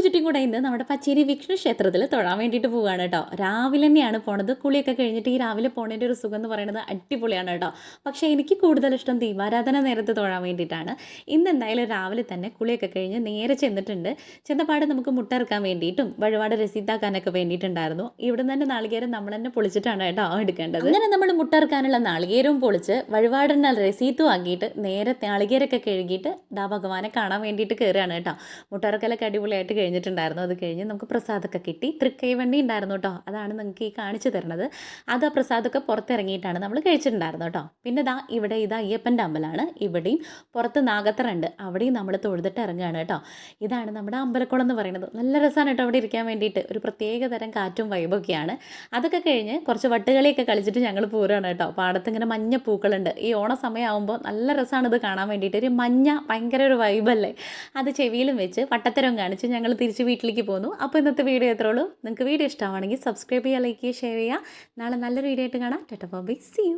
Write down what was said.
ചുറ്റും കൂടെ ഇന്ന് നമ്മുടെ പച്ചേരി വിഷ്ണു ക്ഷേത്രത്തിൽ തൊഴാൻ വേണ്ടിയിട്ട് പോവുകയാണ് കേട്ടോ. രാവിലെ തന്നെയാണ് പോണത്. കുളിയൊക്കെ കഴിഞ്ഞിട്ട് ഈ രാവിലെ പോണതിൻ്റെ ഒരു സുഖം എന്ന് പറയുന്നത് അടിപൊളിയാണ് കേട്ടോ. പക്ഷേ എനിക്ക് കൂടുതൽ ഇഷ്ടം ദീപാരാധന നേരത്ത് തൊഴാൻ വേണ്ടിയിട്ടാണ്. ഇന്ന് എന്തായാലും രാവിലെ തന്നെ കുളിയൊക്കെ കഴിഞ്ഞ് നേരെ ചെന്നിട്ടുണ്ട്. ചെന്നപാട് നമുക്ക് മുട്ടറക്കാൻ വേണ്ടിയിട്ടും വഴിപാട് രസീതാക്കാനൊക്കെ വേണ്ടിയിട്ടുണ്ടായിരുന്നു. ഇവിടെ നിന്ന് തന്നെ നാളികേരം നമ്മൾ തന്നെ പൊളിച്ചിട്ടാണ് കേട്ടോ എടുക്കേണ്ടത്. അങ്ങനെ നമ്മൾ മുട്ടറക്കാനുള്ള നാളികേരവും പൊളിച്ച് വഴിപാടിന് രസീത്തും ആക്കിയിട്ട് നേരെ നാളികേരൊക്കെ കഴുകിയിട്ട് ഭഗവാനെ കാണാൻ വേണ്ടിയിട്ട് കയറുകയാണ് കേട്ടോ. മുട്ടറക്കലൊക്കെ അടിപൊളിയായിട്ട് കഴിഞ്ഞിട്ടുണ്ടായിരുന്നു. അത് കഴിഞ്ഞ് നമുക്ക് പ്രസാദമൊക്കെ കിട്ടി. തൃക്കൈവണ്ടി ഉണ്ടായിരുന്നു കേട്ടോ. അതാണ് നിങ്ങൾക്ക് ഈ കാണിച്ചു തരുന്നത്. അത് ആ പ്രസാദമൊക്കെ പുറത്തിറങ്ങിയിട്ടാണ് നമ്മൾ കഴിച്ചിട്ടുണ്ടായിരുന്നു കേട്ടോ. പിന്നെ ഇവിടെ ഇത് അയ്യപ്പൻ്റെ അമ്പലമാണ്. ഇവിടെയും പുറത്ത് നാഗത്തറ ഉണ്ട്. അവിടെയും നമ്മൾ തൊഴുതിട്ട് ഇറങ്ങുകയാണ് കേട്ടോ. ഇതാണ് നമ്മുടെ അമ്പലക്കുളം എന്ന് പറയുന്നത്. നല്ല രസമാണ് കേട്ടോ അവിടെ ഇരിക്കാൻ വേണ്ടിയിട്ട്. ഒരു പ്രത്യേക തരം കാറ്റും വൈബൊക്കെയാണ്. അതൊക്കെ കഴിഞ്ഞ് കുറച്ച് വട്ടുകളിയൊക്കെ കളിച്ചിട്ട് ഞങ്ങൾ പോരുകയാണ് കേട്ടോ. പാടത്ത് ഇങ്ങനെ മഞ്ഞ പൂക്കളുണ്ട്. ഈ ഓണ സമയമാകുമ്പോൾ നല്ല രസമാണ് ഇത് കാണാൻ വേണ്ടിയിട്ട്. ഒരു മഞ്ഞ ഭയങ്കര ഒരു വൈബല്ലേ. അത് ചെവിയിലും വെച്ച് വട്ടത്തരം കാണിച്ച് ഞങ്ങൾ തിരിച്ച് വീട്ടിലേക്ക് പോന്നു. അപ്പോൾ ഇന്നത്തെ വീഡിയോ എത്രേ ഉള്ളൂ. നിങ്ങൾക്ക് വീഡിയോ ഇഷ്ടമാണെങ്കിൽ സബ്സ്ക്രൈബ് ചെയ്യുക, ലൈക്ക് ചെയ്യുക, ഷെയർ ചെയ്യുക. നാളെ നല്ലൊരു വീഡിയോ ആയിട്ട് കാണാം. Tata bye, see U.